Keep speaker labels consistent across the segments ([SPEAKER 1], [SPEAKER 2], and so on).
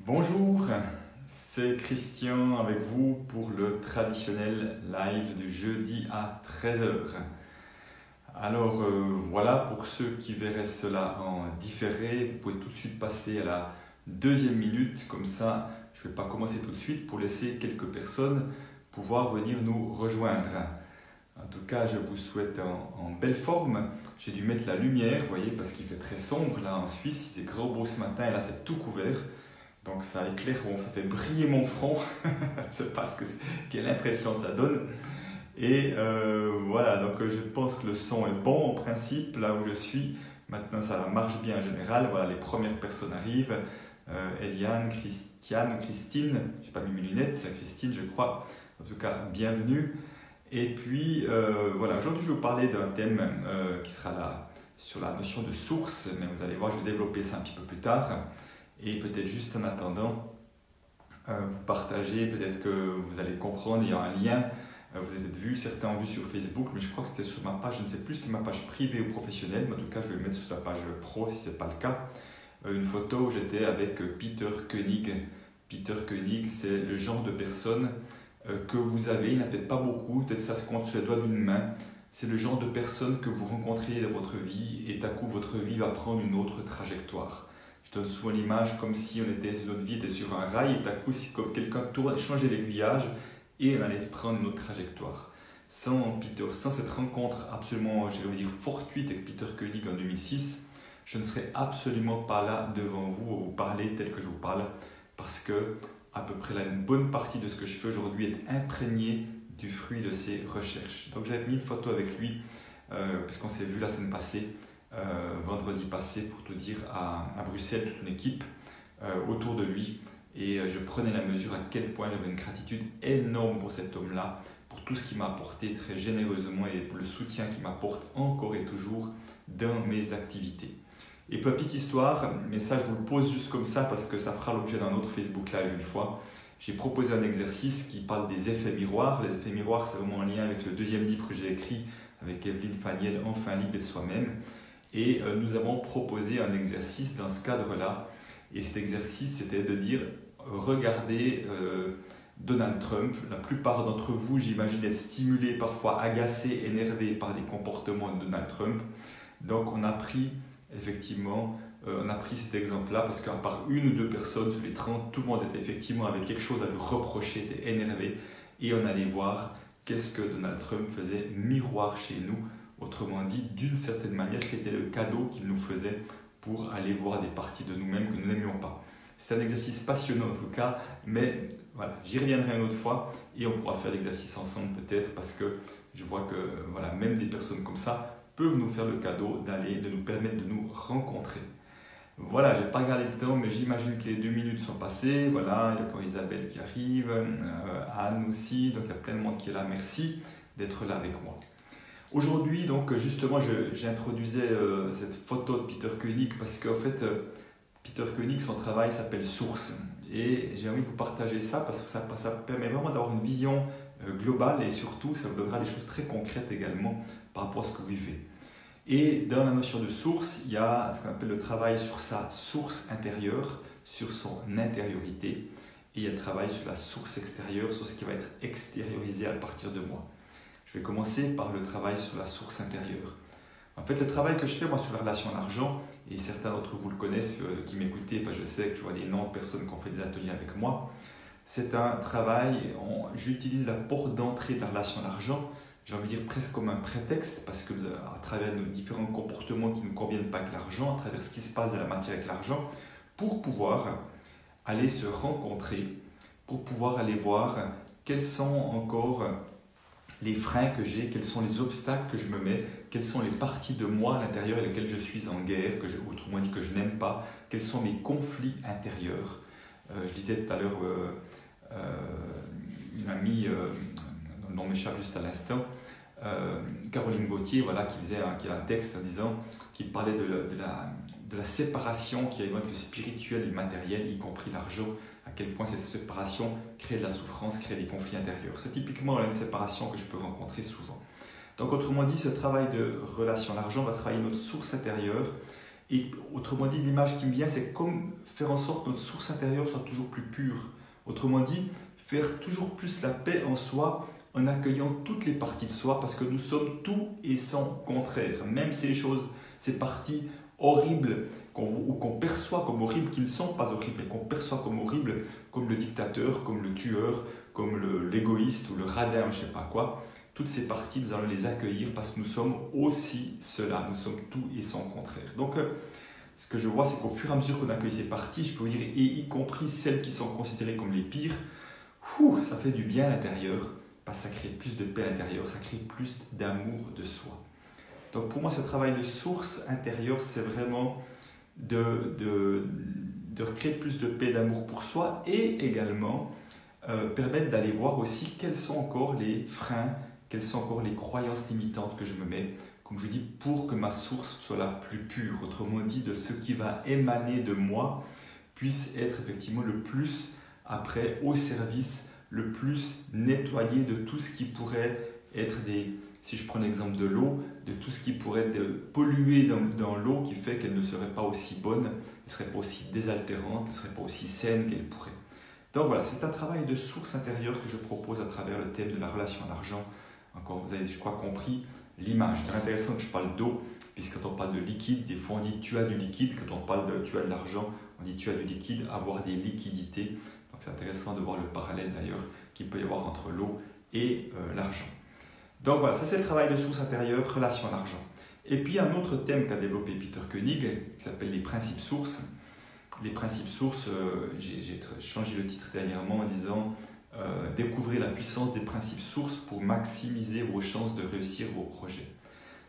[SPEAKER 1] Bonjour, c'est Christian avec vous pour le traditionnel live du jeudi à 13 h. Alors voilà, pour ceux qui verraient cela en différé, vous pouvez tout de suite passer à la deuxième minute, comme ça je ne vais pas commencer tout de suite pour laisser quelques personnes pouvoir venir nous rejoindre. En tout cas, je vous souhaite en belle forme. J'ai dû mettre la lumière, vous voyez, parce qu'il fait très sombre là en Suisse, il fait gros beau ce matin et là c'est tout couvert. Donc ça éclaire, bon, ça fait briller mon front, je ne sais pas quelle impression ça donne. Et voilà, donc je pense que le son est bon en principe, là où je suis. Maintenant ça marche bien en général, voilà, les premières personnes arrivent. Eliane, Christine, je n'ai pas mis mes lunettes, c'est Christine je crois. En tout cas, bienvenue. Et puis voilà, aujourd'hui je vais vous parler d'un thème qui sera là sur la notion de source, mais vous allez voir, je vais développer ça un petit peu plus tard. Et peut-être juste en attendant, vous partagez, peut-être que vous allez comprendre, il y a un lien, vous avez peut-être vu, certains ont vu sur Facebook, mais je crois que c'était sur ma page, je ne sais plus si c'est ma page privée ou professionnelle, mais en tout cas je vais le mettre sur sa page pro si ce n'est pas le cas, une photo où j'étais avec Peter Koenig. Peter Koenig, c'est le genre de personne que vous avez, il n'y en a peut-être pas beaucoup, peut-être ça se compte sur les doigts d'une main, c'est le genre de personne que vous rencontrez dans votre vie et d'un coup votre vie va prendre une autre trajectoire. Je donne souvent l'image comme si notre vie était sur un rail et d'un coup, si comme quelqu'un changeait l'aiguillage et on allait prendre une autre trajectoire. Sans cette rencontre absolument, je vais dire, fortuite avec Peter Koenig en 2006, je ne serais absolument pas là devant vous à vous parler tel que je vous parle parce que à peu près une bonne partie de ce que je fais aujourd'hui est imprégnée du fruit de ces recherches. Donc j'avais mis une photo avec lui parce qu'on s'est vu la semaine passée. Vendredi passé, pour tout dire, à Bruxelles, toute une équipe autour de lui. Et je prenais la mesure à quel point j'avais une gratitude énorme pour cet homme-là, pour tout ce qu'il m'a apporté très généreusement et pour le soutien qu'il m'apporte encore et toujours dans mes activités. Et pour la petite histoire, mais ça je vous le pose juste comme ça parce que ça fera l'objet d'un autre Facebook Live une fois. J'ai proposé un exercice qui parle des effets miroirs. Les effets miroirs, c'est vraiment en lien avec le deuxième livre que j'ai écrit avec Evelyne Faniel, Enfin libre d'être soi-même. Et nous avons proposé un exercice dans ce cadre-là. Et cet exercice, c'était de dire, regardez Donald Trump. La plupart d'entre vous, j'imagine, être stimulés, parfois agacés, énervés par des comportements de Donald Trump. Donc on a pris, effectivement, cet exemple-là parce qu'à part une ou deux personnes sur les 30, tout le monde était effectivement avec quelque chose à lui reprocher, était énervé. Et on allait voir qu'est-ce que Donald Trump faisait miroir chez nous. Autrement dit, d'une certaine manière, qui était le cadeau qu'il nous faisait pour aller voir des parties de nous-mêmes que nous n'aimions pas. C'est un exercice passionnant en tout cas, mais voilà, j'y reviendrai une autre fois et on pourra faire l'exercice ensemble peut-être parce que je vois que voilà, même des personnes comme ça peuvent nous faire le cadeau de nous permettre de nous rencontrer. Voilà, je n'ai pas regardé le temps, mais j'imagine que les 2 minutes sont passées. Voilà, il y a encore Isabelle qui arrive, Anne aussi, donc il y a plein de monde qui est là. Merci d'être là avec moi. Aujourd'hui, donc justement, j'introduisais cette photo de Peter Koenig parce qu'en fait, Peter Koenig, son travail s'appelle Source. Et j'ai envie de vous partager ça parce que ça permet vraiment d'avoir une vision globale et surtout, ça vous donnera des choses très concrètes également par rapport à ce que vous vivez. Et dans la notion de source, il y a ce qu'on appelle le travail sur sa source intérieure, sur son intériorité. Et il y a le travail sur la source extérieure, sur ce qui va être extériorisé à partir de moi. Je vais commencer par le travail sur la source intérieure. En fait, le travail que je fais moi sur la relation à l'argent, et certains d'entre vous le connaissent qui m'écoutez, parce que je sais que je vois des noms de personnes qui ont fait des ateliers avec moi, c'est un travail, j'utilise la porte d'entrée de la relation à l'argent, j'ai envie de dire presque comme un prétexte, parce que à travers nos différents comportements qui ne nous conviennent pas avec l'argent, à travers ce qui se passe dans la matière avec l'argent, pour pouvoir aller se rencontrer, pour pouvoir aller voir quels sont encore les freins que j'ai, quels sont les obstacles que je me mets, quelles sont les parties de moi à l'intérieur avec lesquelles je suis en guerre, autrement dit que je n'aime pas, quels sont mes conflits intérieurs. Je disais tout à l'heure, une amie, dont le nom m'échappe juste à l'instant, Caroline Gauthier, voilà, qui a un texte en disant, qui parlait de la séparation qui est entre le spirituel et le matériel, y compris l'argent, à quel point cette séparation crée de la souffrance, crée des conflits intérieurs. C'est typiquement une séparation que je peux rencontrer souvent. Donc autrement dit, ce travail de relation à l'argent va travailler notre source intérieure Et autrement dit, l'image qui me vient, c'est comme faire en sorte que notre source intérieure soit toujours plus pure. Autrement dit, faire toujours plus la paix en soi en accueillant toutes les parties de soi parce que nous sommes tout et son contraire. Même ces choses, ces parties horribles qu'on perçoit comme horribles, qui ne sont pas horribles, mais qu'on perçoit comme horribles, comme le dictateur, comme le tueur, comme l'égoïste ou le radin, je ne sais pas quoi. Toutes ces parties, nous allons les accueillir parce que nous sommes aussi cela, nous sommes tout et son contraire. Donc, ce que je vois, c'est qu'au fur et à mesure qu'on accueille ces parties, je peux vous dire, et y compris celles qui sont considérées comme les pires, ça fait du bien à l'intérieur, parce que ça crée plus de paix à l'intérieur, ça crée plus d'amour de soi. Donc pour moi, ce travail de source intérieure, c'est vraiment de recréer plus de paix, d'amour pour soi et également permettre d'aller voir aussi quels sont encore les freins, quelles sont encore les croyances limitantes que je me mets, comme je vous dis, pour que ma source soit la plus pure. Autrement dit, de ce qui va émaner de moi puisse être effectivement le plus après au service, le plus nettoyé de tout ce qui pourrait être si je prends l'exemple de l'eau, de tout ce qui pourrait être pollué dans l'eau qui fait qu'elle ne serait pas aussi bonne, elle ne serait pas aussi désaltérante, elle ne serait pas aussi saine qu'elle pourrait. Donc voilà, c'est un travail de source intérieure que je propose à travers le thème de la relation à l'argent. Encore, vous avez, je crois, compris l'image. C'est intéressant que je parle d'eau, puisque quand on parle de liquide, des fois on dit tu as du liquide, quand on parle de tu as de l'argent, on dit tu as du liquide, avoir des liquidités. Donc c'est intéressant de voir le parallèle d'ailleurs qu'il peut y avoir entre l'eau et l'argent. Donc voilà, ça c'est le travail de source intérieure, relation à l'argent. Et puis un autre thème qu'a développé Peter Koenig, qui s'appelle les principes sources. Les principes sources, j'ai changé le titre dernièrement en disant découvrez la puissance des principes sources pour maximiser vos chances de réussir vos projets.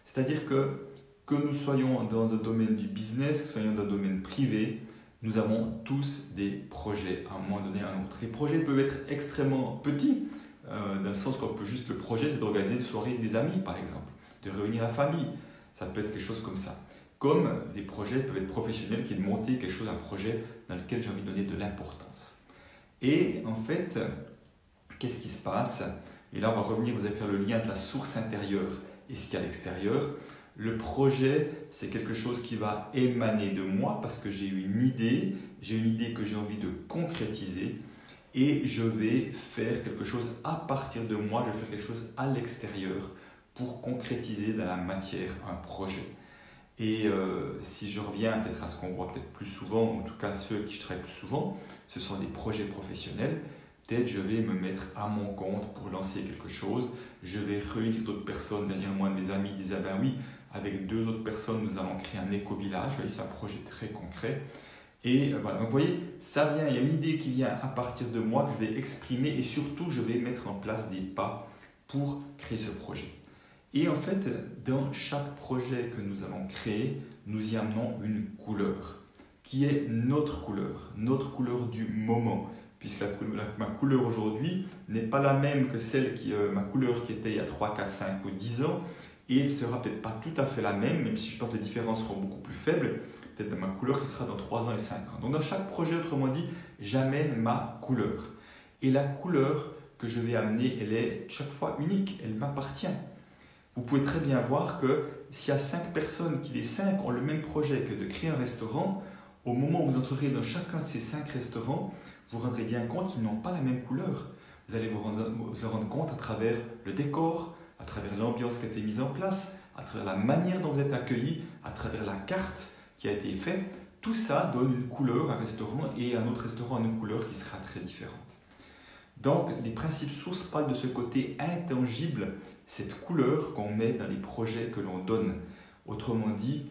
[SPEAKER 1] C'est-à-dire que nous soyons dans un domaine du business, que nous soyons dans un domaine privé, nous avons tous des projets à un moment donné à un autre. Les projets peuvent être extrêmement petits, dans le sens qu'on peut juste, le projet c'est d'organiser une soirée avec des amis par exemple, de réunir la famille, ça peut être quelque chose comme ça. Comme les projets peuvent être professionnels, qui est de monter quelque chose, un projet dans lequel j'ai envie de donner de l'importance. Et en fait, qu'est-ce qui se passe? Et là on va revenir, vous allez faire le lien entre la source intérieure et ce qu'il y a à l'extérieur. Le projet, c'est quelque chose qui va émaner de moi parce que j'ai une idée que j'ai envie de concrétiser et je vais faire quelque chose à partir de moi, je vais faire quelque chose à l'extérieur pour concrétiser dans la matière un projet. Et si je reviens peut-être à ce qu'on voit peut-être plus souvent, en tout cas ceux qui je travaille plus souvent, ce sont des projets professionnels. Peut-être je vais me mettre à mon compte pour lancer quelque chose, je vais réunir d'autres personnes. Dernièrement, un de mes amis disait ben oui, avec 2 autres personnes, nous allons créer un éco-village. C'est un projet très concret. Et voilà, donc vous voyez, ça vient, il y a une idée qui vient à partir de moi que je vais exprimer et surtout, je vais mettre en place des pas pour créer ce projet. Et en fait, dans chaque projet que nous allons créer, nous y amenons une couleur qui est notre couleur du moment. Puisque ma couleur aujourd'hui n'est pas la même que ma couleur qui était il y a 3, 4, 5 ou 10 ans. Et elle ne sera peut-être pas tout à fait la même si je pense que les différences seront beaucoup plus faibles. Peut-être dans ma couleur qui sera dans 3 ans et 5 ans. Donc dans chaque projet, autrement dit, j'amène ma couleur. Et la couleur que je vais amener, elle est chaque fois unique, elle m'appartient. Vous pouvez très bien voir que s'il y a 5 personnes, qui les 5 ont le même projet que de créer un restaurant, au moment où vous entrerez dans chacun de ces 5 restaurants, vous vous rendrez bien compte qu'ils n'ont pas la même couleur. Vous allez vous rendre compte à travers le décor, à travers l'ambiance qui a été mise en place, à travers la manière dont vous êtes accueillis, à travers la carte qui a été faite. Tout ça donne une couleur à un restaurant et un autre restaurant a une couleur qui sera très différente. Donc, les principes sources parlent de ce côté intangible, cette couleur qu'on met dans les projets que l'on donne. Autrement dit,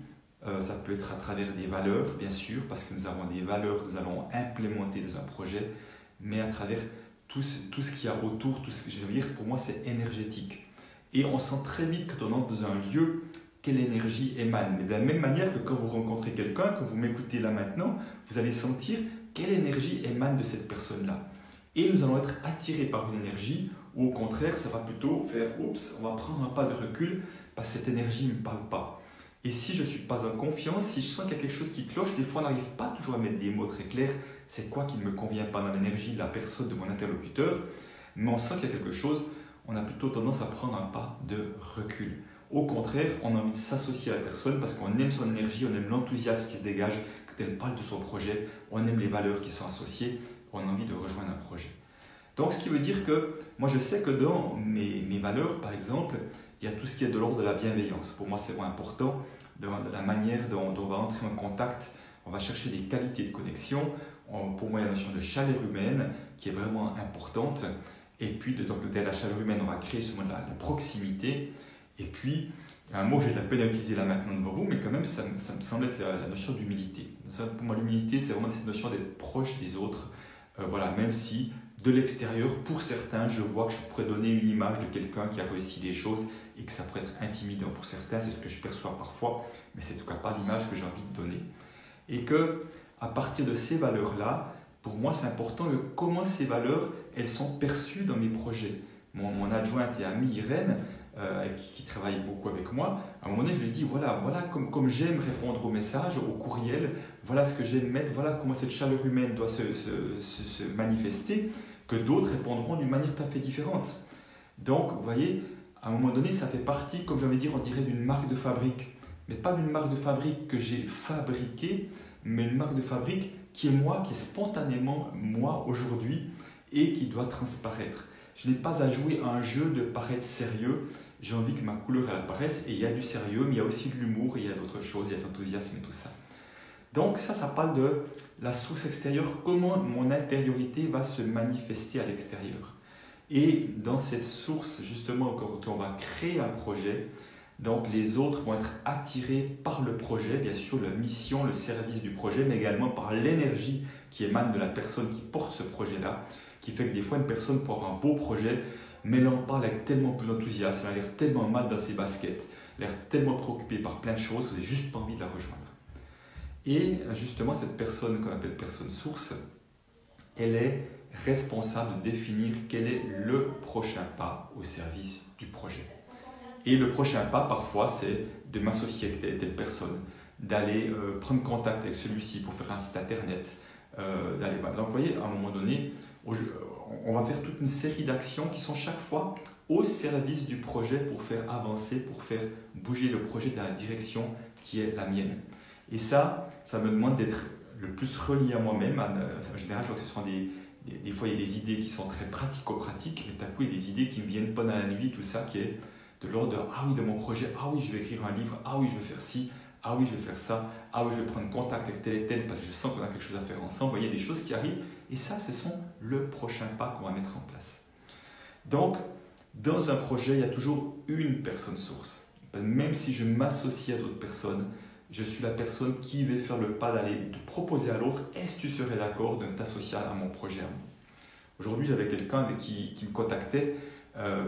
[SPEAKER 1] ça peut être à travers des valeurs, bien sûr, parce que nous avons des valeurs que nous allons implémenter dans un projet, mais à travers tout ce qu'il y a autour, tout ce que je veux dire, pour moi, c'est énergétique. Et on sent très vite quand on entre dans un lieu, quelle énergie émane. Mais de la même manière que quand vous rencontrez quelqu'un, que vous m'écoutez là maintenant, vous allez sentir quelle énergie émane de cette personne-là. Et nous allons être attirés par une énergie, ou au contraire, ça va plutôt faire « oups, on va prendre un pas de recul, parce que cette énergie ne me parle pas ». Et si je ne suis pas en confiance, si je sens qu'il y a quelque chose qui cloche, des fois on n'arrive pas toujours à mettre des mots très clairs, c'est quoi qui ne me convient pas dans l'énergie de la personne, de mon interlocuteur, mais on sent qu'il y a quelque chose, on a plutôt tendance à prendre un pas de recul. Au contraire, on a envie de s'associer à la personne parce qu'on aime son énergie, on aime l'enthousiasme qui se dégage quand elle parle de son projet, on aime les valeurs qui sont associées, on a envie de rejoindre un projet. Donc, ce qui veut dire que moi, je sais que dans mes valeurs, par exemple, il y a tout ce qui est de l'ordre de la bienveillance. Pour moi, c'est vraiment important, de la manière dont on va entrer en contact, on va chercher des qualités de connexion. Pour moi, il y a la notion de chaleur humaine qui est vraiment importante. Et puis, donc, derrière la chaleur humaine, on va créer ce mot de la proximité. Et puis, il y a un mot que j'ai de la peine à utiliser là maintenant devant vous, mais quand même, ça me semble être la notion d'humilité. Pour moi, l'humilité, c'est vraiment cette notion d'être proche des autres. Voilà, même si de l'extérieur, pour certains, je vois que je pourrais donner une image de quelqu'un qui a réussi des choses et que ça pourrait être intimidant pour certains, c'est ce que je perçois parfois, mais c'est en tout cas pas l'image que j'ai envie de donner. Et que, à partir de ces valeurs-là, pour moi, c'est important de comment ces valeurs, elles sont perçues dans mes projets. Mon adjointe et amie Irène, qui travaille beaucoup avec moi, à un moment donné, je lui dis, voilà comme j'aime répondre aux messages, aux courriels, voilà ce que j'aime mettre, voilà comment cette chaleur humaine doit se manifester, que d'autres répondront d'une manière tout à fait différente. Donc, vous voyez, à un moment donné, ça fait partie, comme j'avais dit, on dirait d'une marque de fabrique. Mais pas d'une marque de fabrique que j'ai fabriquée, mais une marque de fabrique qui est moi, qui est spontanément moi aujourd'hui et qui doit transparaître. Je n'ai pas à jouer à un jeu de paraître sérieux. J'ai envie que ma couleur elle apparaisse et il y a du sérieux, mais il y a aussi de l'humour, il y a d'autres choses, il y a de l'enthousiasme et tout ça. Donc ça parle de la source extérieure, comment mon intériorité va se manifester à l'extérieur. Et dans cette source, justement, quand on va créer un projet, donc les autres vont être attirés par le projet, bien sûr, la mission, le service du projet, mais également par l'énergie qui émane de la personne qui porte ce projet-là, qui fait que des fois, une personne peut avoir un beau projet, mais elle en parle avec tellement peu d'enthousiasme, elle a l'air tellement mal dans ses baskets, elle a l'air tellement préoccupée par plein de choses, vous n'avez juste pas envie de la rejoindre. Et justement, cette personne qu'on appelle personne source, elle est responsable de définir quel est le prochain pas au service du projet. Et le prochain pas, parfois, c'est de m'associer avec telle et telle personne, d'aller prendre contact avec celui-ci pour faire un site internet. Donc, vous voyez, à un moment donné, on va faire toute une série d'actions qui sont chaque fois au service du projet pour faire avancer, pour faire bouger le projet dans la direction qui est la mienne. Et ça me demande d'être le plus relié à moi-même. En général, je vois que ce sont des fois, il y a des idées qui sont très pratico-pratiques, mais tout à coup, il y a des idées qui me viennent pas dans la nuit, tout ça, qui est de l'ordre de « Ah oui, de mon projet, ah oui, je vais écrire un livre, ah oui, je vais faire ci, ah oui, je vais faire ça, ah oui, je vais prendre contact avec tel et tel parce que je sens qu'on a quelque chose à faire ensemble. » Vous voyez, il y a des choses qui arrivent et ça, ce sont le prochain pas qu'on va mettre en place. Donc, dans un projet, il y a toujours une personne source. Même si je m'associe à d'autres personnes, je suis la personne qui va faire le pas d'aller proposer à l'autre « Est-ce que tu serais d'accord de t'associer à mon projet ?» Aujourd'hui, j'avais quelqu'un qui me contactait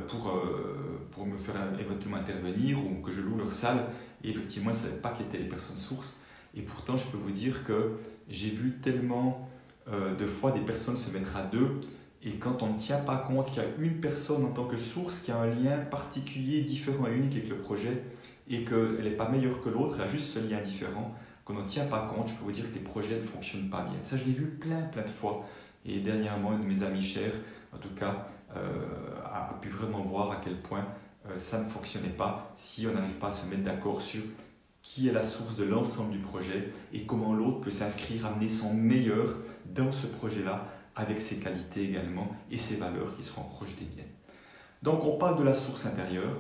[SPEAKER 1] pour me faire éventuellement intervenir ou que je loue leur salle. Et effectivement, je ne savais pas qui étaient les personnes sources. Et pourtant, je peux vous dire que j'ai vu tellement de fois des personnes se mettre à deux. Et quand on ne tient pas compte qu'il y a une personne en tant que source qui a un lien particulier, différent et unique avec le projet, et qu'elle n'est pas meilleure que l'autre, elle a juste ce lien différent, qu'on n'en tient pas compte, je peux vous dire que les projets ne fonctionnent pas bien. Ça, je l'ai vu plein de fois. Et dernièrement, une de mes amies chères, en tout cas, a pu vraiment voir à quel point ça ne fonctionnait pas si on n'arrive pas à se mettre d'accord sur qui est la source de l'ensemble du projet et comment l'autre peut s'inscrire, amener son meilleur dans ce projet-là, avec ses qualités également et ses valeurs qui seront proches des miennes. Donc, on parle de la source intérieure.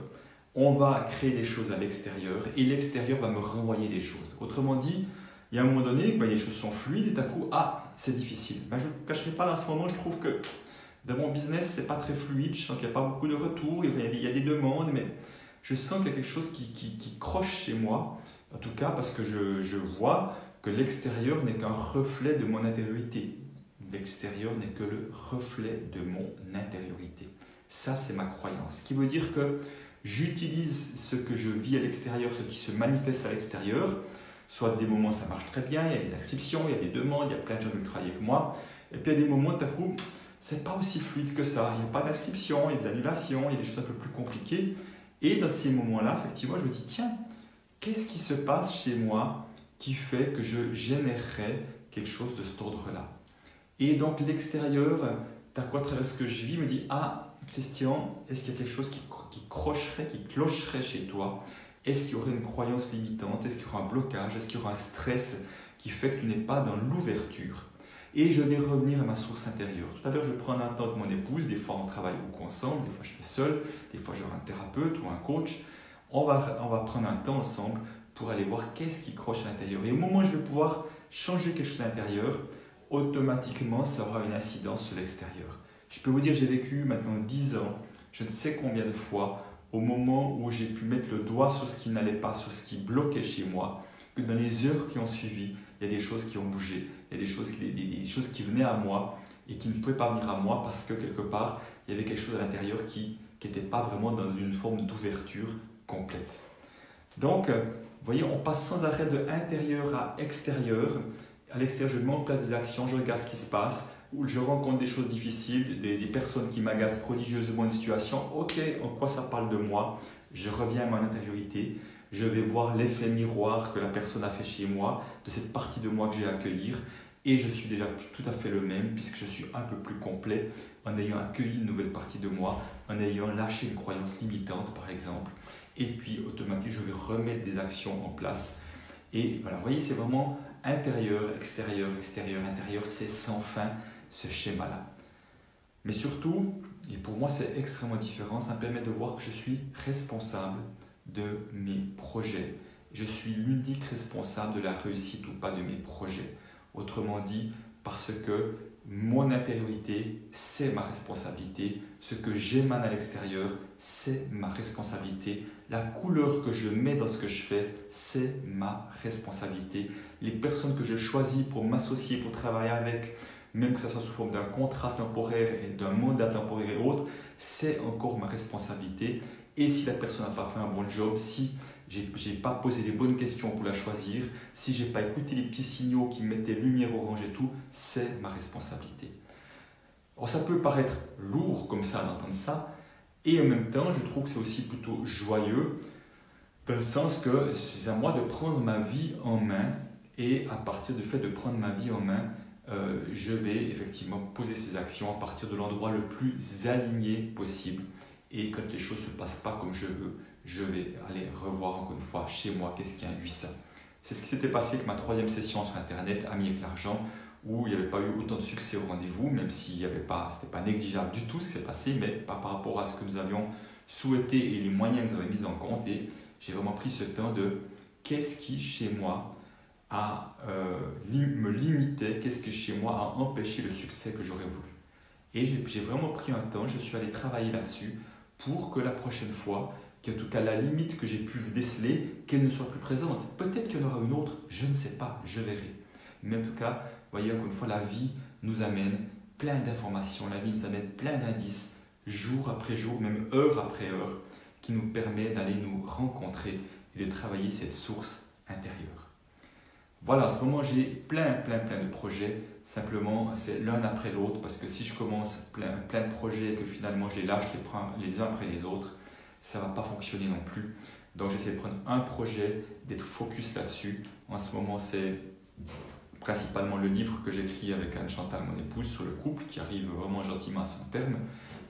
[SPEAKER 1] On va créer des choses à l'extérieur et l'extérieur va me renvoyer des choses. Autrement dit, il y a un moment donné, les choses sont fluides et tout à coup, c'est difficile. Je ne vous cacherai pas, là, en ce moment, je trouve que dans mon business, ce n'est pas très fluide. Je sens qu'il n'y a pas beaucoup de retours, il y a des demandes, mais je sens qu'il y a quelque chose qui croche chez moi. En tout cas, parce que je vois que l'extérieur n'est qu'un reflet de mon intériorité. L'extérieur n'est que le reflet de mon intériorité. Ça, c'est ma croyance. Ce qui veut dire que j'utilise ce que je vis à l'extérieur, ce qui se manifeste à l'extérieur. Soit des moments, ça marche très bien, il y a des inscriptions, il y a des demandes, il y a plein de gens qui travaillent avec moi. Et puis il y a des moments, tout à coup, c'est pas aussi fluide que ça. Il n'y a pas d'inscription, il y a des annulations, il y a des choses un peu plus compliquées. Et dans ces moments-là, effectivement, je me dis, tiens, qu'est-ce qui se passe chez moi qui fait que je générerais quelque chose de cet ordre-là? Et donc l'extérieur, à travers ce que je vis, me dit, Christian, est-ce qu'il y a quelque chose qui crocherait, qui clocherait chez toi? Est-ce qu'il y aurait une croyance limitante? Est-ce qu'il y aura un blocage? Est-ce qu'il y aura un stress qui fait que tu n'es pas dans l'ouverture? Et je vais revenir à ma source intérieure. Tout à l'heure, je prends un temps avec mon épouse. Des fois, on travaille beaucoup ensemble. Des fois, je fais seul. Des fois, j'aurai un thérapeute ou un coach. On va prendre un temps ensemble pour aller voir qu'est-ce qui croche à l'intérieur. Et au moment où je vais pouvoir changer quelque chose à l'intérieur, automatiquement, ça aura une incidence sur l'extérieur. Je peux vous dire, j'ai vécu maintenant 10 ans, je ne sais combien de fois, au moment où j'ai pu mettre le doigt sur ce qui n'allait pas, sur ce qui bloquait chez moi, que dans les heures qui ont suivi, il y a des choses qui ont bougé, il y a des choses qui venaient à moi et qui ne pouvaient pas venir à moi parce que quelque part, il y avait quelque chose à l'intérieur qui n'était pas vraiment dans une forme d'ouverture complète. Donc, vous voyez, on passe sans arrêt de intérieur à extérieur. À l'extérieur, je mets en place des actions, je regarde ce qui se passe, où je rencontre des choses difficiles, des personnes qui m'agacent prodigieusement une situation. Ok, en quoi ça parle de moi? Je reviens à mon intériorité. Je vais voir l'effet miroir que la personne a fait chez moi, de cette partie de moi que j'ai à accueillir. Et je suis déjà tout à fait le même, puisque je suis un peu plus complet en ayant accueilli une nouvelle partie de moi, en ayant lâché une croyance limitante, par exemple. Et puis, automatiquement, je vais remettre des actions en place. Et voilà, vous voyez, c'est vraiment intérieur, extérieur, extérieur, intérieur, c'est sans fin ce schéma-là. Mais surtout, et pour moi c'est extrêmement différent, ça me permet de voir que je suis responsable de mes projets. Je suis l'unique responsable de la réussite ou pas de mes projets. Autrement dit, parce que mon intériorité, c'est ma responsabilité. Ce que j'émane à l'extérieur, c'est ma responsabilité. La couleur que je mets dans ce que je fais, c'est ma responsabilité. Les personnes que je choisis pour m'associer, pour travailler avec, même que ce soit sous forme d'un contrat temporaire et d'un mandat temporaire et autres, c'est encore ma responsabilité. Et si la personne n'a pas fait un bon job, si je n'ai pas posé les bonnes questions pour la choisir, si je n'ai pas écouté les petits signaux qui mettaient lumière orange et tout, c'est ma responsabilité. Alors ça peut paraître lourd comme ça d'entendre ça, et en même temps, je trouve que c'est aussi plutôt joyeux, dans le sens que c'est à moi de prendre ma vie en main, et à partir du fait de prendre ma vie en main, je vais effectivement poser ces actions à partir de l'endroit le plus aligné possible. Et quand les choses ne se passent pas comme je veux, je vais aller revoir encore une fois chez moi qu'est-ce qui a induit ça. C'est ce qui s'était passé avec ma 3e session sur Internet, Amis avec l'argent, où il n'y avait pas eu autant de succès au rendez-vous, même si ce n'était pas négligeable du tout ce qui s'est passé, mais pas par rapport à ce que nous avions souhaité et les moyens que nous avions mis en compte. Et j'ai vraiment pris ce temps de qu'est-ce qui chez moi me limitait, qu'est-ce qui chez moi a empêché le succès que j'aurais voulu. Et j'ai vraiment pris un temps, je suis allé travailler là-dessus pour que la prochaine fois, qu'en tout cas la limite que j'ai pu déceler, qu'elle ne soit plus présente. Peut-être qu'il y en aura une autre, je ne sais pas, je verrai. Mais en tout cas, vous voyez, encore une fois, la vie nous amène plein d'informations, la vie nous amène plein d'indices, jour après jour, même heure après heure, qui nous permet d'aller nous rencontrer et de travailler cette source intérieure. Voilà, en ce moment, j'ai plein de projets. Simplement, c'est l'un après l'autre, parce que si je commence plein de projets et que finalement je les lâche les uns après les autres, ça ne va pas fonctionner non plus. Donc, j'essaie de prendre un projet, d'être focus là-dessus. En ce moment, c'est principalement le livre que j'écris avec Anne-Chantal, mon épouse, sur le couple, qui arrive vraiment gentiment à son terme.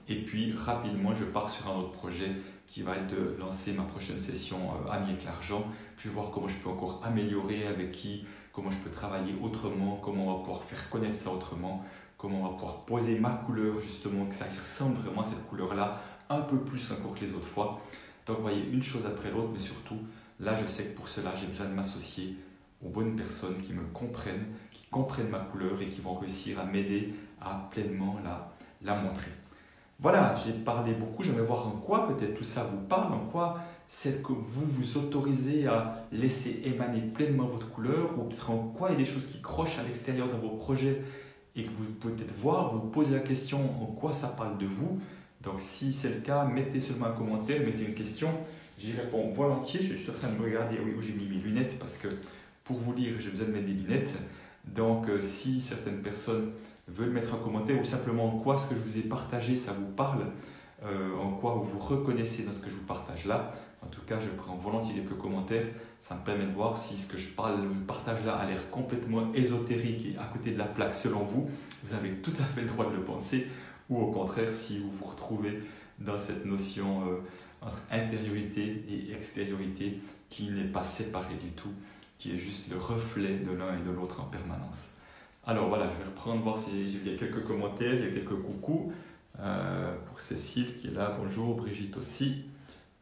[SPEAKER 1] Et puis, rapidement, je pars sur un autre projet qui va être de lancer ma prochaine session Amis avec l'argent. Je vais voir comment je peux encore améliorer, avec qui, comment je peux travailler autrement, comment on va pouvoir faire connaître ça autrement, comment on va pouvoir poser ma couleur justement, que ça ressemble vraiment à cette couleur-là, un peu plus encore que les autres fois. Donc, vous voyez, une chose après l'autre, mais surtout, là, je sais que pour cela, j'ai besoin de m'associer aux bonnes personnes qui me comprennent, qui comprennent ma couleur et qui vont réussir à m'aider à pleinement la montrer. Voilà, j'ai parlé beaucoup, j'aimerais voir en quoi peut-être tout ça vous parle, en quoi c'est que vous vous autorisez à laisser émaner pleinement votre couleur, ou peut-être en quoi il y a des choses qui crochent à l'extérieur de vos projets et que vous pouvez peut-être voir, vous posez la question en quoi ça parle de vous. Donc si c'est le cas, mettez seulement un commentaire, mettez une question, j'y réponds volontiers. Je suis juste en train de me regarder où j'ai mis mes lunettes parce que pour vous lire, j'ai besoin de mettre des lunettes. Donc si certaines personnes veulent mettre un commentaire ou simplement en quoi ce que je vous ai partagé, ça vous parle, en quoi vous vous reconnaissez dans ce que je vous partage là. En tout cas, je prends volontiers quelques commentaires. Ça me permet de voir si ce que je partage là a l'air complètement ésotérique et à côté de la plaque selon vous. Vous avez tout à fait le droit de le penser. ou au contraire si vous vous retrouvez dans cette notion entre intériorité et extériorité qui n'est pas séparée du tout, qui est juste le reflet de l'un et de l'autre en permanence. Alors voilà, je vais reprendre, voir si il y a quelques commentaires, il y a quelques coucous. Pour Cécile qui est là, bonjour, Brigitte aussi.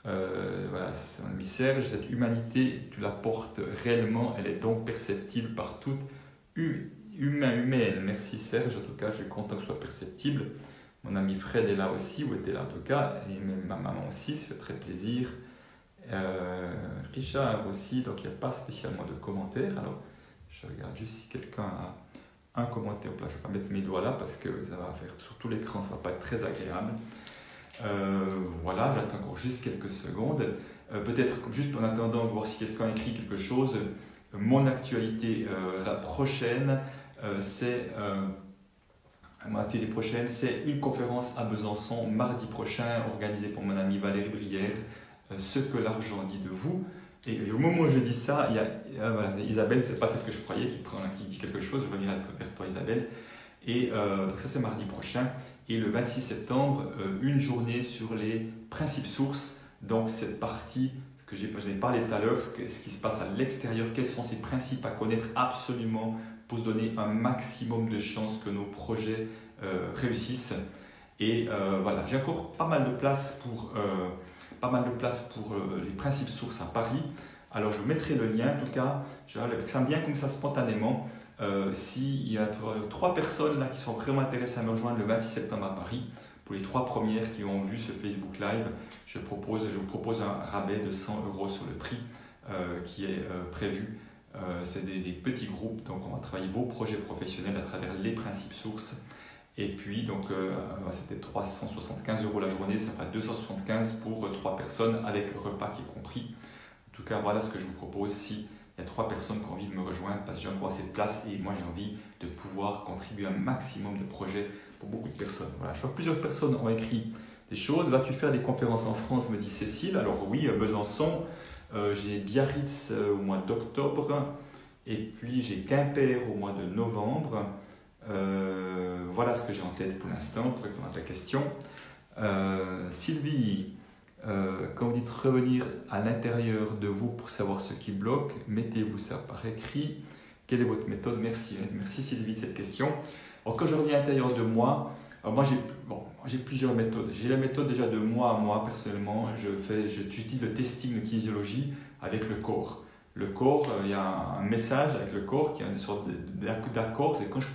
[SPEAKER 1] Voilà, c'est mon ami Serge. Cette humanité, tu la portes réellement, elle est donc perceptible par toute humaine. Merci Serge, en tout cas, je suis content que ce soit perceptible. Mon ami Fred est là aussi, ou était là en tout cas, et ma maman aussi, ça fait très plaisir. Richard aussi, donc il n'y a pas spécialement de commentaires. Alors, je regarde juste si quelqu'un a un commentaire. Là, je ne vais pas mettre mes doigts là parce que ça va faire sur tout l'écran, ça ne va pas être très agréable. Voilà, j'attends encore juste quelques secondes. Peut-être juste en attendant, voir si quelqu'un écrit quelque chose. Mon actualité prochaine, c'est une conférence à Besançon mardi prochain, organisée pour mon ami Valérie Brière, ce que l'argent dit de vous. Et au moment où je dis ça, il y a voilà, Isabelle, c'est pas celle que je croyais, qui dit quelque chose. Je reviens vers toi, Isabelle. Et donc ça, c'est mardi prochain. Et le 26 septembre, une journée sur les principes sources. Donc cette partie, ce que j'en ai parlé tout à l'heure, ce qui se passe à l'extérieur, quels sont ces principes à connaître absolument pour se donner un maximum de chances que nos projets réussissent. Et voilà, j'ai encore pas mal de place pour les principes sources à Paris. Alors je vous mettrai le lien, en tout cas, ça me vient comme ça spontanément. S'il y a 3 personnes là qui sont vraiment intéressées à me rejoindre le 26 septembre à Paris, pour les 3 premières qui ont vu ce Facebook Live, je vous propose un rabais de 100 € sur le prix qui est prévu. C'est des petits groupes, donc on va travailler vos projets professionnels à travers les principes sources. Et puis, donc, c'était 375 € la journée, ça fait 275 pour 3 personnes avec le repas qui est compris. En tout cas, voilà ce que je vous propose si il y a 3 personnes qui ont envie de me rejoindre parce que j'ai encore assez de place et moi j'ai envie de pouvoir contribuer à un maximum de projets pour beaucoup de personnes. Voilà, je vois que plusieurs personnes ont écrit des choses. Vas-tu faire des conférences en France, me dit Cécile. Alors oui, Besançon, j'ai Biarritz au mois d'octobre et puis j'ai Quimper au mois de novembre. Voilà ce que j'ai en tête pour l'instant pour répondre à ta question. Sylvie, quand vous dites revenir à l'intérieur de vous pour savoir ce qui bloque, mettez-vous ça par écrit. Quelle est votre méthode? Merci Sylvie de cette question. Alors, quand je reviens à l'intérieur de moi, moi j'ai plusieurs méthodes. J'ai la méthode déjà de moi à moi personnellement. J'utilise le testing de kinésiologie avec le corps. Le corps, il y a un message avec le corps qui a une sorte d'accord. C'est quand je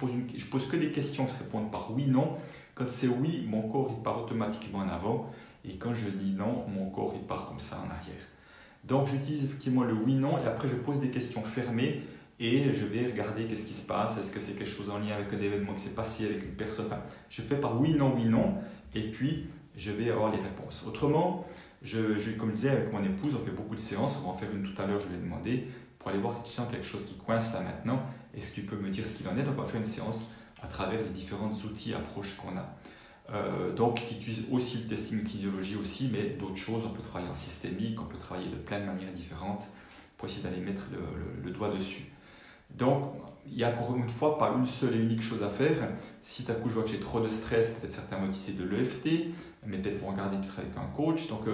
[SPEAKER 1] pose que des questions qui se répondent par oui, non. Quand c'est oui, mon corps il part automatiquement en avant. Et quand je dis non, mon corps il part comme ça en arrière. Donc j'utilise effectivement le oui, non. Et après je pose des questions fermées. Et je vais regarder qu'est-ce qui se passe. Est-ce que c'est quelque chose en lien avec un événement qui s'est passé avec une personne? Enfin, je fais par oui, non, et puis je vais avoir les réponses. Autrement, comme je disais avec mon épouse, on fait beaucoup de séances. On va en faire une tout à l'heure, je lui ai demandé, pour aller voir si tu sens quelque chose qui coince là maintenant. Est-ce que tu peux me dire ce qu'il en est? Donc on va faire une séance à travers les différents outils, approches qu'on a. Donc qui utilisent aussi le testing de kinésiologie aussi, mais d'autres choses. On peut travailler en systémique, on peut travailler de plein de manières différentes pour essayer d'aller mettre le doigt dessus. Donc, il n'y a encore une fois pas une seule et unique chose à faire. Si tout à coup je vois que j'ai trop de stress, peut-être certains vont utiliser de l'EFT, mais peut-être vont regarder peut-être avec un coach. Donc,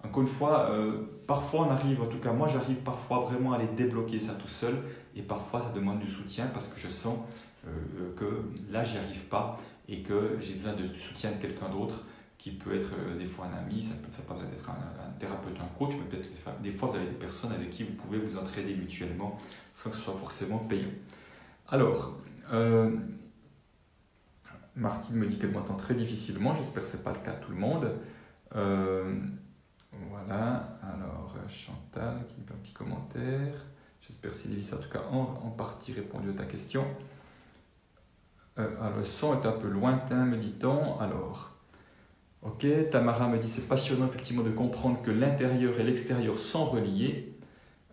[SPEAKER 1] encore une fois, parfois on arrive, en tout cas moi j'arrive parfois vraiment à les débloquer ça tout seul, et parfois ça demande du soutien parce que je sens que là j'y arrive pas et que j'ai besoin du soutien de quelqu'un d'autre qui peut être des fois un ami, ça peut pas besoin d'être un thérapeute, un coach, mais peut-être des fois vous avez des personnes avec qui vous pouvez vous entraider mutuellement sans que ce soit forcément payant. Alors, Martine me dit qu'elle m'entend très difficilement, j'espère que ce n'est pas le cas de tout le monde. Voilà, alors Chantal qui me fait un petit commentaire, j'espère Sylvie, ça en tout cas en partie répondu à ta question. Alors, le son est un peu lointain, me dit-on. Alors, ok, Tamara me dit c'est passionnant effectivement de comprendre que l'intérieur et l'extérieur sont reliés.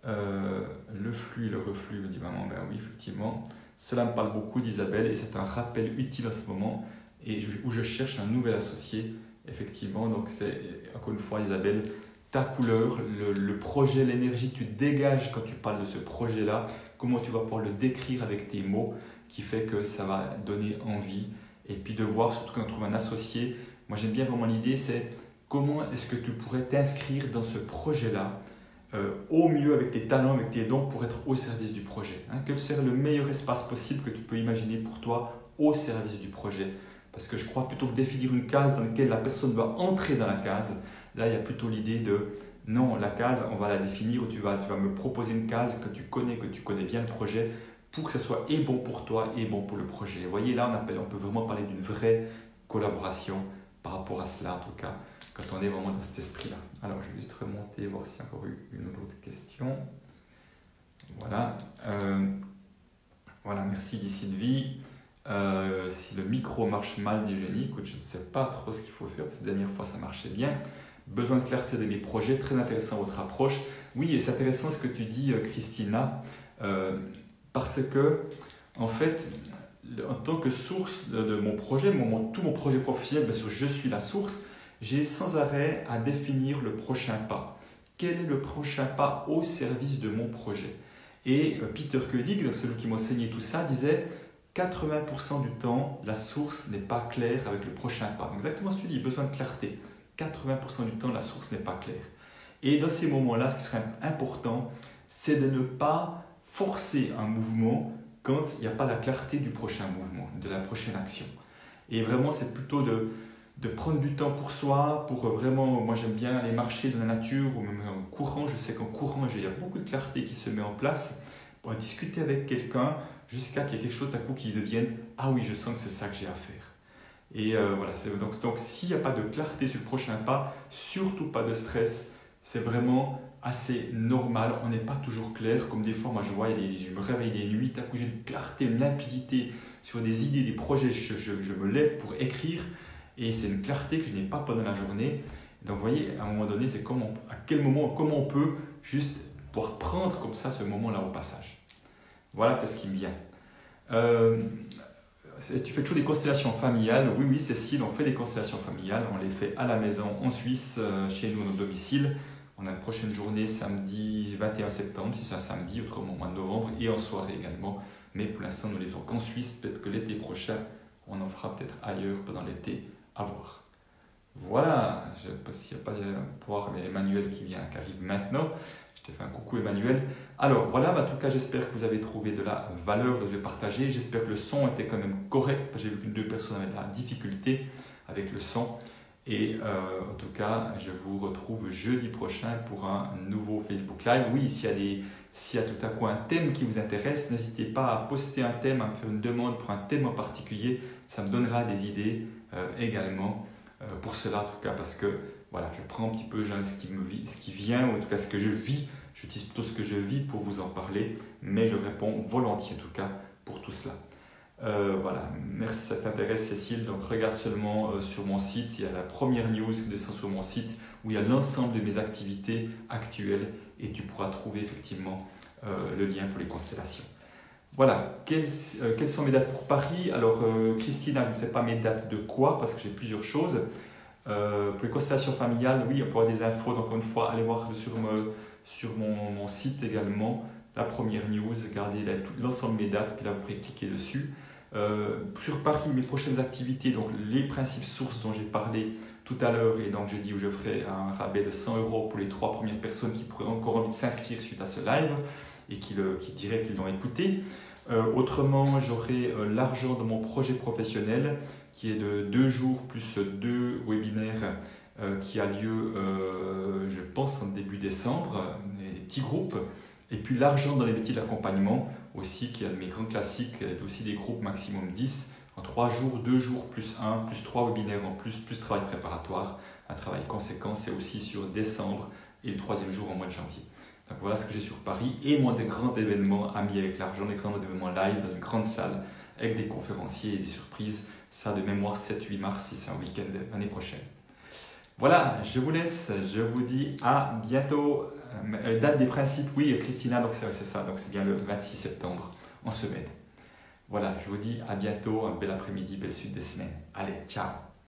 [SPEAKER 1] Le flux et le reflux, me dit maman, ben oui, effectivement. Cela me parle beaucoup d'Isabelle et c'est un rappel utile en ce moment et où je cherche un nouvel associé, effectivement. Donc c'est, encore une fois Isabelle, ta couleur, le projet, l'énergie que tu dégages quand tu parles de ce projet-là, comment tu vas pouvoir le décrire avec tes mots, qui fait que ça va donner envie et puis de voir, surtout quand on trouve un associé. Moi, j'aime bien vraiment l'idée, c'est comment est-ce que tu pourrais t'inscrire dans ce projet-là au mieux avec tes talents, avec tes dons pour être au service du projet. Hein. Quel serait le meilleur espace possible que tu peux imaginer pour toi au service du projet? Parce que je crois plutôt que définir une case dans laquelle la personne doit entrer dans la case, là il y a plutôt l'idée de non, la case on va la définir, ou tu vas me proposer une case que tu connais bien le projet pour que ce soit et bon pour toi et bon pour le projet. Vous voyez là on peut vraiment parler d'une vraie collaboration par rapport à cela en tout cas, quand on est vraiment dans cet esprit-là. Alors je vais juste remonter, voir s'il y a encore eu une autre question. Voilà, voilà, merci dit Sylvie. Si le micro marche mal, dit Jenny, écoute, je ne sais pas trop ce qu'il faut faire, parce que la dernière fois ça marchait bien. Besoin de clarté de mes projets, très intéressant votre approche. Oui, et c'est intéressant ce que tu dis, Christina, parce que, en fait, en tant que source de mon projet, tout mon projet professionnel, bien sûr, je suis la source, j'ai sans arrêt à définir le prochain pas. Quel est le prochain pas au service de mon projet? Et Peter Koenig, celui qui m'enseignait tout ça, disait 80% du temps, la source n'est pas claire avec le prochain pas. Exactement ce que tu dis, besoin de clarté. 80% du temps, la source n'est pas claire. Et dans ces moments-là, ce qui serait important, c'est de ne pas forcer un mouvement quand il n'y a pas la clarté du prochain mouvement, de la prochaine action. Et vraiment, c'est plutôt de prendre du temps pour soi, pour vraiment, moi j'aime bien aller marcher dans la nature, ou même en courant. Je sais qu'en courant, il y a beaucoup de clarté qui se met en place, pour discuter avec quelqu'un, jusqu'à qu'il y ait quelque chose d'un coup qui devienne « Ah oui, je sens que c'est ça que j'ai à faire ». Et voilà, donc s'il n'y a pas de clarté sur le prochain pas, surtout pas de stress, c'est vraiment assez normal. On n'est pas toujours clair, comme des fois, moi je vois, je me réveille des nuits, d'un coup j'ai une clarté, une limpidité sur des idées, des projets, je me lève pour écrire, et c'est une clarté que je n'ai pas pendant la journée. Donc vous voyez, à un moment donné, c'est à quel moment, comment on peut juste pouvoir prendre comme ça ce moment-là au passage. Voilà peut-être ce qui me vient. Tu fais toujours des constellations familiales? Oui, oui, Cécile, on fait des constellations familiales. On les fait à la maison, en Suisse, chez nous, à notre domicile. On a une prochaine journée, samedi 21 septembre, si c'est un samedi, autrement au mois de novembre, et en soirée également. Mais pour l'instant, nous les faisons qu'en Suisse. Peut-être que l'été prochain, on en fera peut-être ailleurs pendant l'été, à voir. Voilà, je ne sais pas s'il n'y a pas pouvoir, mais Emmanuel qui arrive maintenant. Je te fais un coucou Emmanuel. Alors voilà, en tout cas j'espère que vous avez trouvé de la valeur de ce partager. J'espère que le son était quand même correct, parce que j'ai vu que 2 personnes avaient de la difficulté avec le son. Et en tout cas, je vous retrouve jeudi prochain pour un nouveau Facebook Live. Oui, s'il y a tout à coup un thème qui vous intéresse, n'hésitez pas à poster un thème, à me faire une demande pour un thème en particulier. Ça me donnera des idées également pour cela, en tout cas, parce que voilà, je prends un petit peu ce qui vient, ou en tout cas ce que je vis. J'utilise plutôt ce que je vis pour vous en parler, mais je réponds volontiers en tout cas pour tout cela. Voilà, merci, ça t'intéresse Cécile. Donc regarde seulement sur mon site, il y a la première news qui descend sur mon site où il y a l'ensemble de mes activités actuelles et tu pourras trouver effectivement le lien pour les constellations. Voilà, quelles sont mes dates pour Paris? Alors Christine, je ne sais pas mes dates de quoi parce que j'ai plusieurs choses. Pour les constellations familiales, oui, on pourra des infos. Donc, encore une fois, allez voir sur mon site également la première news, regardez l'ensemble de mes dates, puis là vous pourrez cliquer dessus. Sur Paris, mes prochaines activités, donc les principes sources dont j'ai parlé tout à l'heure, et donc j'ai dit où je ferai un rabais de 100 € pour les 3 premières personnes qui pourraient encore envie de s'inscrire suite à ce live et qui diraient qu'ils l'ont écouté. Autrement, j'aurai l'argent de mon projet professionnel qui est de 2 jours plus 2 webinaires qui a lieu, je pense, en début décembre, des petits groupes. Et puis l'argent dans les métiers de l'accompagnement aussi, qui est un de mes grands classiques, est aussi des groupes maximum 10, en 3 jours, 2 jours plus 1, plus 3 webinaires en plus travail préparatoire, un travail conséquent, c'est aussi sur décembre et le 3e jour en mois de janvier. Donc voilà ce que j'ai sur Paris et moi des grands événements amis avec l'argent, des grands événements live dans une grande salle avec des conférenciers et des surprises. Ça de mémoire 7-8 mars si c'est un week-end l'année prochaine. Voilà, je vous laisse, je vous dis à bientôt. Date des principes, oui Christina, donc c'est ça, donc c'est bien le 26 septembre en semaine. Voilà, je vous dis à bientôt, un bel après-midi, belle suite des semaines. Allez, ciao.